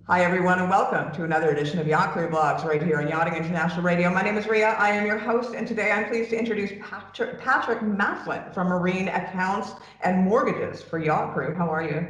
Hi, everyone, and welcome to another edition of Yacht Crew Blogs right here on Yachting International Radio. My name is Ria. I am your host, and today I'm pleased to introduce Patrick Maflin from Marine Accounts and Mortgages for Yacht Crew. How are you?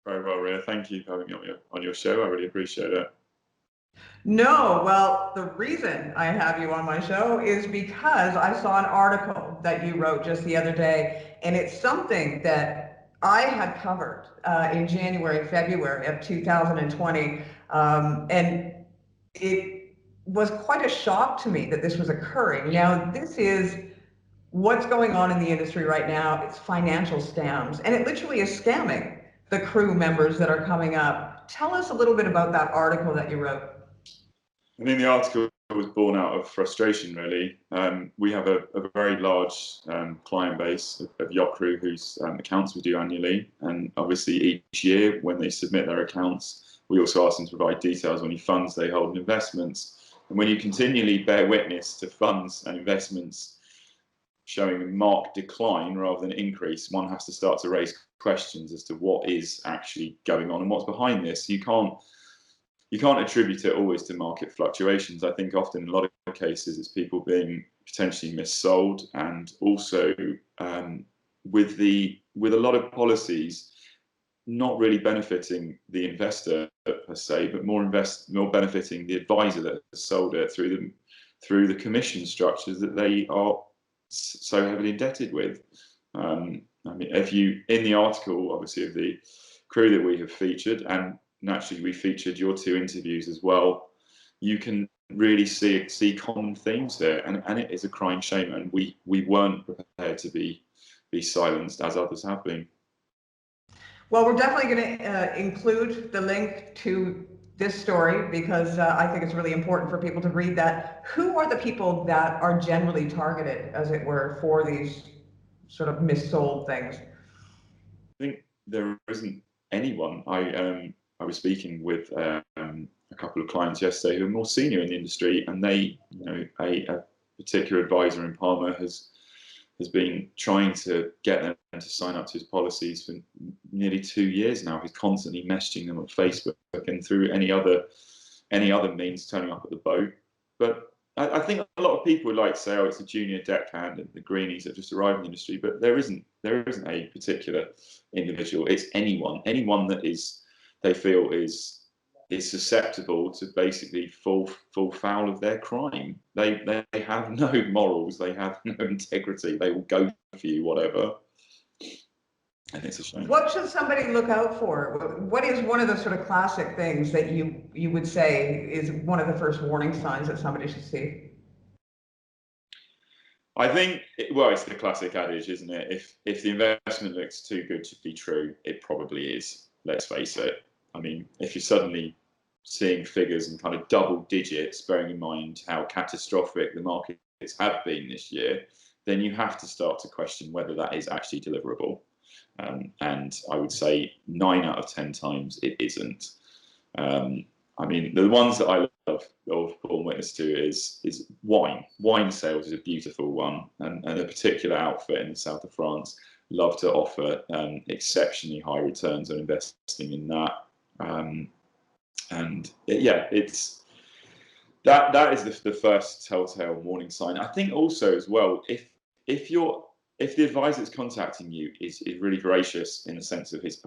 Very well, Ria. Thank you for having me on your show. I really appreciate it. No, well, the reason I have you on my show is because I saw an article that you wrote just the other day, and it's something that I had covered in January, February of 2020, and it was quite a shock to me that this was occurring. Now, this is what's going on in the industry right now. It's financial scams, and it literally is scamming the crew members that are coming up. Tell us a little bit about that article that you wrote. I mean, the article was born out of frustration, really. We have a very large client base of yacht crew whose accounts we do annually. And obviously each year when they submit their accounts, we also ask them to provide details on any funds they hold and investments. And when you continually bear witness to funds and investments showing a marked decline rather than increase, one has to start to raise questions as to what is actually going on and what's behind this. You can't attribute it always to market fluctuations. I think often in a lot of cases it's people being potentially missold, and also with a lot of policies not really benefiting the investor per se, but more benefiting the advisor that has sold it through the commission structures that they are so heavily indebted with. I mean, in the article, obviously, of the crew that we have featured, and naturally we featured your two interviews as well, you can really see common themes there, and it is a crying shame, and we weren't prepared to be silenced as others have been. Well, we're definitely going to include the link to this story because I think it's really important for people to read that. Who are the people that are generally targeted, as it were, for these sort of missold things? I think there isn't anyone. I was speaking with a couple of clients yesterday who are more senior in the industry, and they, a particular advisor in Palma has been trying to get them to sign up to his policies for nearly 2 years now. He's constantly messaging them on Facebook and through any other means turning up at the boat. But I think a lot of people would like to say, oh, it's a junior deckhand and the greenies that just arrived in the industry, but there isn't a particular individual. It's anyone that they feel is susceptible to basically fall foul of their crime. They have no morals, they have no integrity, they will go for you, whatever. And it's a shame. What should somebody look out for? What is one of the sort of classic things that you would say is one of the first warning signs that somebody should see? I think, it's the classic adage, isn't it? If the investment looks too good to be true, it probably is. Let's face it. I mean, if you're suddenly seeing figures in kind of double digits, bearing in mind how catastrophic the markets have been this year, then you have to start to question whether that is actually deliverable. And I would say 9 out of 10 times it isn't. I mean, the ones that I love of borne witness to is wine. Wine sales is a beautiful one, and a particular outfit in the south of France love to offer exceptionally high returns on investing in that. And yeah, it's that is the first telltale warning sign. I think also as well, if the advisor that's contacting you is really gracious in the sense of his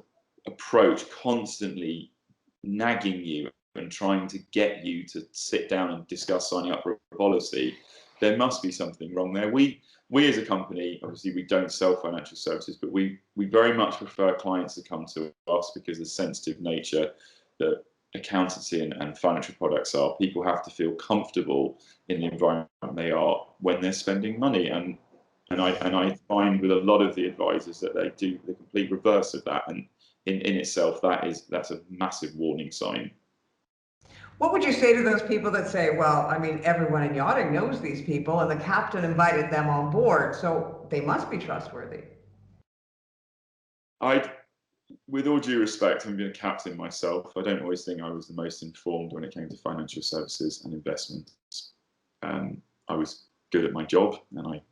approach, constantly nagging you and trying to get you to sit down and discuss signing up for a policy, there must be something wrong there. We as a company, obviously we don't sell financial services, but we very much prefer clients to come to us because of the sensitive nature that accountancy and financial products are. People have to feel comfortable in the environment they are when they're spending money, and I find with a lot of the advisors that they do the complete reverse of that, and in itself that's a massive warning sign. What would you say to those people that say, well, I mean, everyone in yachting knows these people and the captain invited them on board, so they must be trustworthy? With all due respect, I'm being a captain myself. I don't always think I was the most informed when it came to financial services and investments. I was good at my job, and I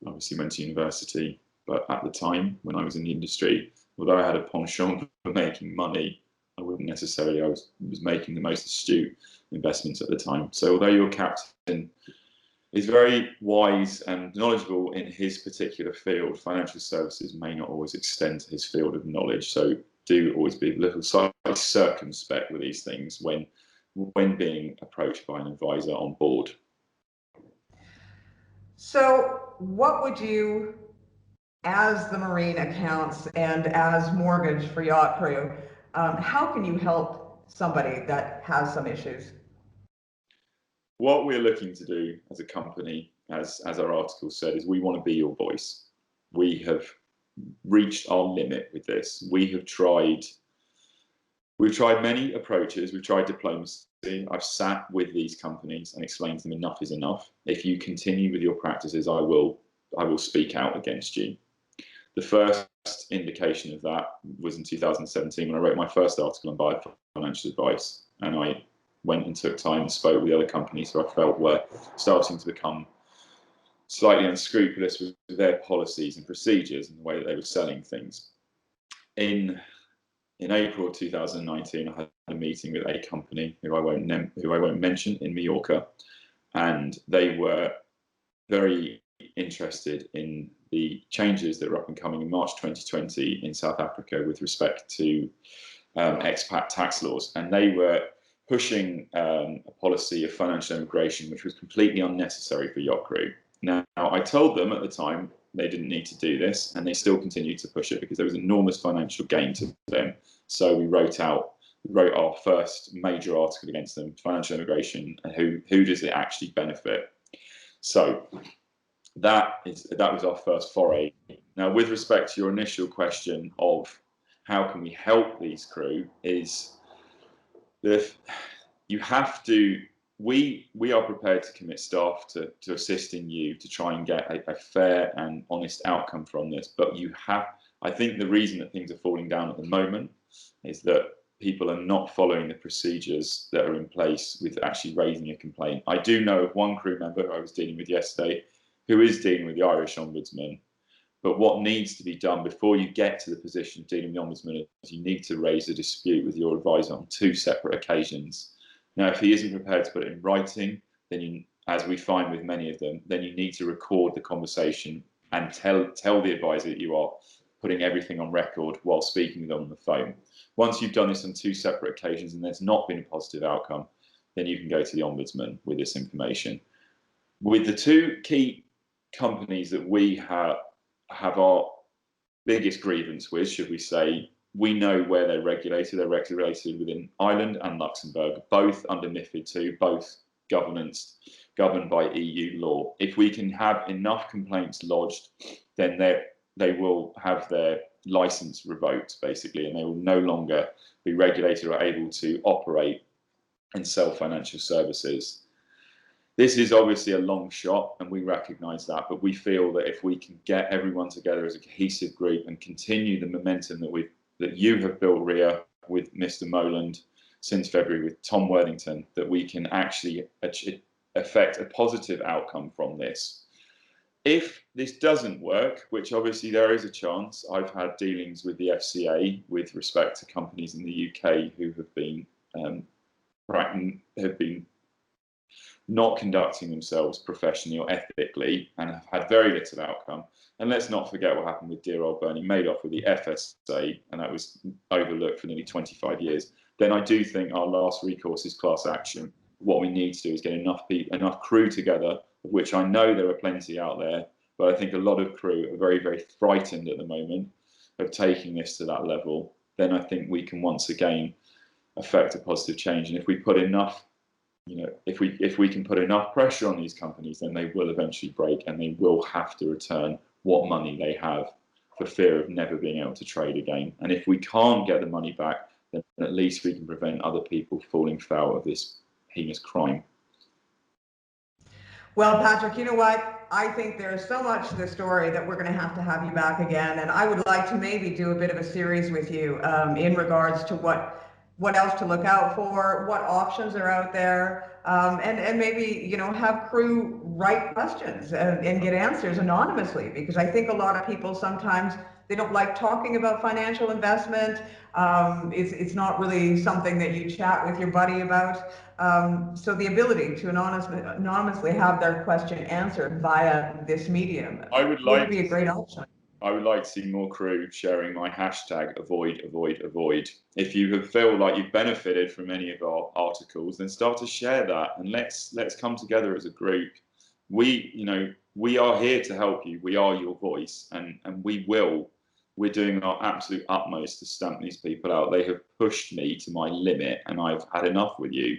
obviously went to university. But at the time, when I was in the industry, although I had a penchant for making money, I wouldn't necessarily, I was making the most astute investments at the time. So although your captain is very wise and knowledgeable in his particular field, financial services may not always extend to his field of knowledge. So do always be a little slightly circumspect with these things when being approached by an advisor on board. So what would you, as the marine accounts and as mortgage for yacht crew, how can you help somebody that has some issues? What we're looking to do as a company, as our article said, is we want to be your voice. We have reached our limit with this. We've tried many approaches. We've tried diplomacy. I've sat with these companies and explained to them enough is enough. If you continue with your practices, I will speak out against you. The first indication of that was in 2017 when I wrote my first article on financial advice, and I went and took time and spoke with the other companies who I felt were starting to become slightly unscrupulous with their policies and procedures and the way that they were selling things. In April 2019, I had a meeting with a company who I won't mention in Mallorca, and they were very interested in the changes that were up and coming in March 2020 in South Africa with respect to expat tax laws, and they were pushing a policy of financial immigration which was completely unnecessary for yacht crew. Now, I told them at the time they didn't need to do this, and they still continued to push it because there was enormous financial gain to them. So we wrote our first major article against them, financial immigration, and who does it actually benefit? So that was our first foray. Now, with respect to your initial question of how can we help these crew, is that you have to. We are prepared to commit staff to assisting you to try and get a fair and honest outcome from this. But I think the reason that things are falling down at the moment is that people are not following the procedures that are in place with actually raising a complaint. I do know of one crew member who I was dealing with yesterday who is dealing with the Irish Ombudsman. But what needs to be done before you get to the position of dealing with the Ombudsman is you need to raise a dispute with your advisor on 2 separate occasions. Now, if he isn't prepared to put it in writing, then as we find with many of them, then you need to record the conversation and tell the advisor that you are putting everything on record while speaking with them on the phone. Once you've done this on 2 separate occasions and there's not been a positive outcome, then you can go to the Ombudsman with this information. With the 2 key companies that we have our biggest grievance with, should we say, we know where they're regulated. They're regulated within Ireland and Luxembourg, both under MiFID II, both governed by EU law. If we can have enough complaints lodged, then they will have their license revoked, basically, and they will no longer be regulated or able to operate and sell financial services. This is obviously a long shot, and we recognise that, but we feel that if we can get everyone together as a cohesive group and continue the momentum that you have built, Ria, with Mr. Moland since February, with Tom Worthington, that we can actually affect a positive outcome from this. If this doesn't work, which obviously there is a chance, I've had dealings with the FCA with respect to companies in the UK who have been not conducting themselves professionally or ethically and have had very little outcome. And let's not forget what happened with dear old Bernie Madoff with the FSA, and that was overlooked for nearly 25 years. Then I do think our last recourse is class action. What we need to do is get enough crew together, of which I know there are plenty out there, but I think a lot of crew are very, very frightened at the moment of taking this to that level. Then I think we can once again affect a positive change. And if we put enough, if we can put enough pressure on these companies, then they will eventually break and they will have to return what money they have for fear of never being able to trade again. And if we can't get the money back, then at least we can prevent other people falling foul of this heinous crime. Well, Patrick, you know what? I think there's so much to the story that we're going to have you back again. And I would like to maybe do a bit of a series with you in regards to what else to look out for, what options are out there, and maybe, have crew write questions and get answers anonymously, because I think a lot of people sometimes They don't like talking about financial investment. It's not really something that you chat with your buddy about. So the ability to anonymously have their question answered via this medium I would would like be to a great see option. I would like to see more crew sharing my hashtag avoid, avoid, avoid. If you feel like you've benefited from any of our articles, then start to share that and let's come together as a group. We are here to help you. We are your voice, and we will. We're doing our absolute utmost to stamp these people out. They have pushed me to my limit, and I've had enough with you.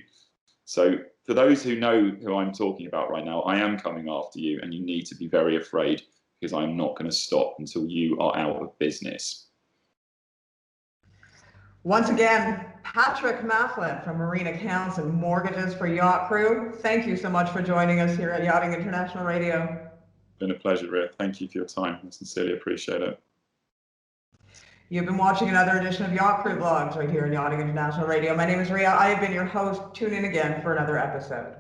So for those who know who I'm talking about right now, I am coming after you, and you need to be very afraid, because I'm not going to stop until you are out of business. Once again, Patrick Maflin from Marine Accounts and Mortgages for Yacht Crew. Thank you so much for joining us here at Yachting International Radio. It's been a pleasure, Ria. Thank you for your time. I sincerely appreciate it. You've been watching another edition of Yacht Crew Vlogs right here on Yachting International Radio. My name is Ria. I have been your host. Tune in again for another episode.